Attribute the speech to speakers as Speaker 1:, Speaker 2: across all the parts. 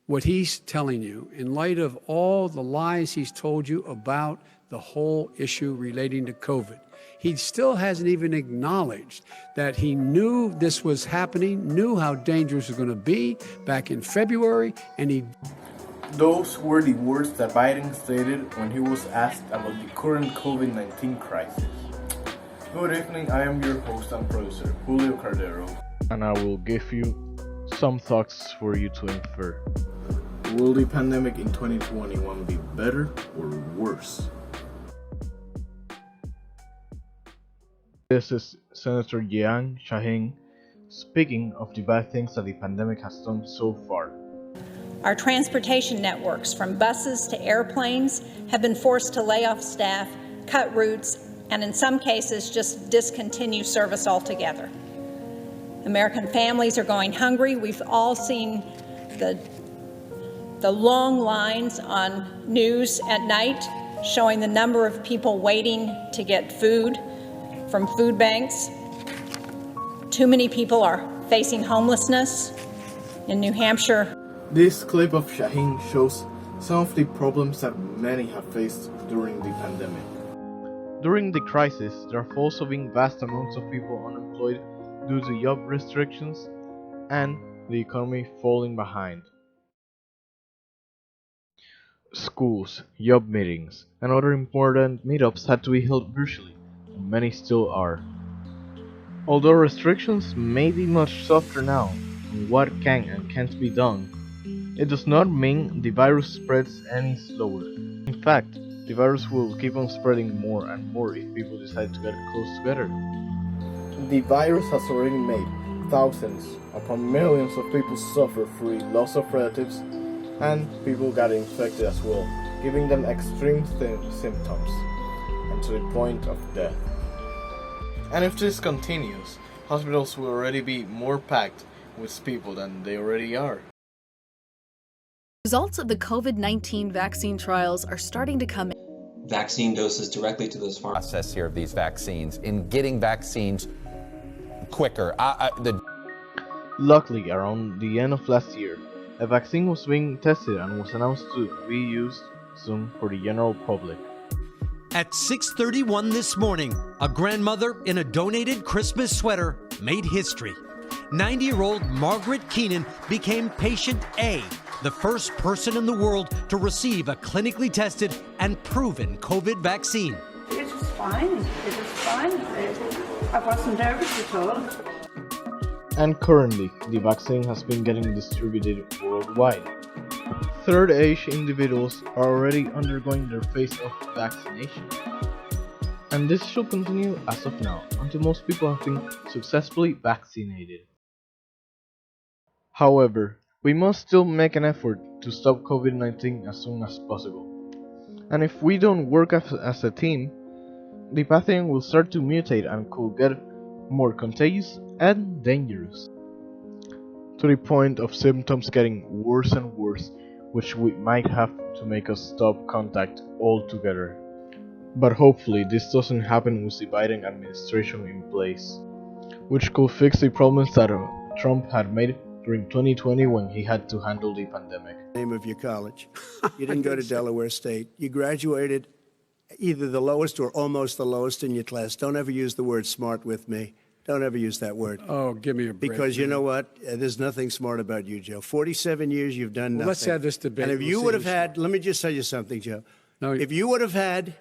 Speaker 1: what he's telling you in light of all the lies he's told you about the whole issue relating to COVID. He still hasn't even acknowledged that he knew this was happening, knew how dangerous it was going to be back in February, and he...
Speaker 2: Those were the words that Biden stated when he was asked about the current COVID-19 crisis. Good evening, I am your host and producer, Julio Cardero.
Speaker 3: And I will give you some thoughts for you to infer.
Speaker 2: Will the pandemic in 2021 be better or worse?
Speaker 3: This is Senator Jian Shaheen speaking of the bad things that the pandemic has done so far.
Speaker 4: Our transportation networks, from buses to airplanes, have been forced to lay off staff, cut routes, and in some cases just discontinue service altogether. American families are going hungry. We've all seen the long lines on news at night showing the number of people waiting to get food from food banks. Too many people are facing homelessness. In New Hampshire,
Speaker 2: this clip of Shaheen shows some of the problems that many have faced during the pandemic.
Speaker 3: During the crisis, there have also been vast amounts of people unemployed due to job restrictions and the economy falling behind. Schools, job meetings, and other important meetups had to be held virtually, and many still are. Although restrictions may be much softer now on what can and can't be done, it does not mean the virus spreads any slower. In fact, the virus will keep on spreading more and more if people decide to get close together.
Speaker 2: The virus has already made thousands upon millions of people suffer through loss of relatives, and people got infected as well, giving them extreme symptoms and to the point of death. And if this continues, hospitals will already be more packed with people than they already are.
Speaker 5: Results of the COVID-19 vaccine trials are starting to come in.
Speaker 6: Vaccine doses directly to those farms.
Speaker 7: Process here of these vaccines in getting vaccines quicker.
Speaker 3: Luckily, around the end of last year, a vaccine was being tested and was announced to be used soon for the general public.
Speaker 8: At 6:31 this morning, a grandmother in a donated Christmas sweater made history. 90-year-old Margaret Keenan became patient A, the first person in the world to receive a clinically tested and proven COVID vaccine.
Speaker 9: It was fine. It was fine. I wasn't nervous at all.
Speaker 3: And currently, the vaccine has been getting distributed worldwide. Third-age individuals are already undergoing their phase of vaccination. And this should continue as of now, until most people have been successfully vaccinated. However, we must still make an effort to stop COVID-19 as soon as possible. And if we don't work as a team, the pathogen will start to mutate and could get more contagious and dangerous, to the point of symptoms getting worse and worse, which we might have to make us stop contact altogether. But hopefully this doesn't happen with the Biden administration in place, which could fix the problems that Trump had made during 2020 when he had to handle the pandemic.
Speaker 10: Name of your college. You didn't go to Delaware State. You graduated either the lowest or almost the lowest in your class. Don't ever use the word smart with me. Don't ever use that word.
Speaker 1: Oh, give me a break.
Speaker 10: Because you know what? There's nothing smart about you, Joe. 47 years you've done nothing.
Speaker 1: Let's have this debate.
Speaker 10: And if you would have had, let me just tell you something, Joe.
Speaker 1: No,
Speaker 10: if you would have had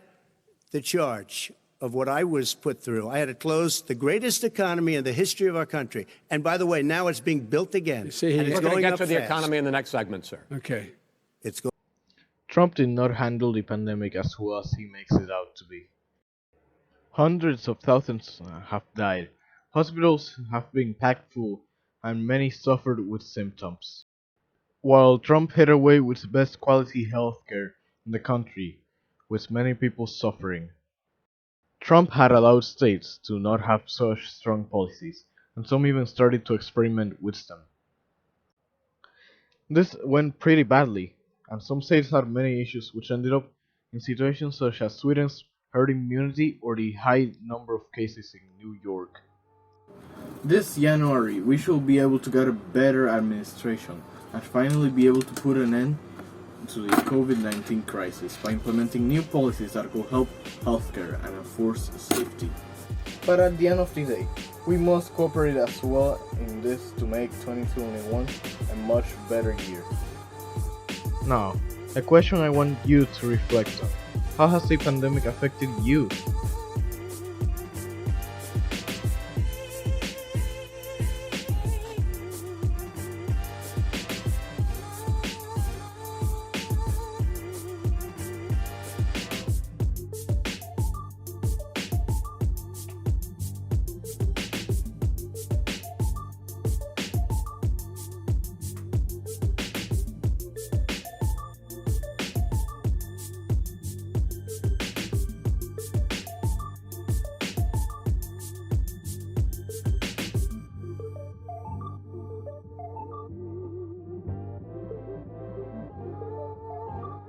Speaker 10: the charge of what I was put through, I had to close the greatest economy in the history of our country. And by the way, now it's being built again.
Speaker 1: See,
Speaker 10: and it's
Speaker 11: We're going to
Speaker 10: going
Speaker 11: get
Speaker 10: up
Speaker 11: to the
Speaker 10: fast.
Speaker 11: economy in the next segment, sir.
Speaker 1: Okay.
Speaker 10: It's going.
Speaker 3: Trump did not handle the pandemic as well as he makes it out to be. Hundreds of thousands have died, hospitals have been packed full, and many suffered with symptoms. While Trump hit away with the best quality healthcare in the country, with many people suffering, Trump had allowed states to not have such strong policies, and some even started to experiment with them. This went pretty badly, and some states had many issues which ended up in situations such as Sweden's herd immunity or the high number of cases in New York.
Speaker 2: This January, we should be able to get a better administration and finally be able to put an end to the COVID-19 crisis by implementing new policies that will help healthcare and enforce safety. But at the end of the day, we must cooperate as well in this to make 2021 a much better year.
Speaker 3: Now, a question I want you to reflect on. How has the pandemic affected you?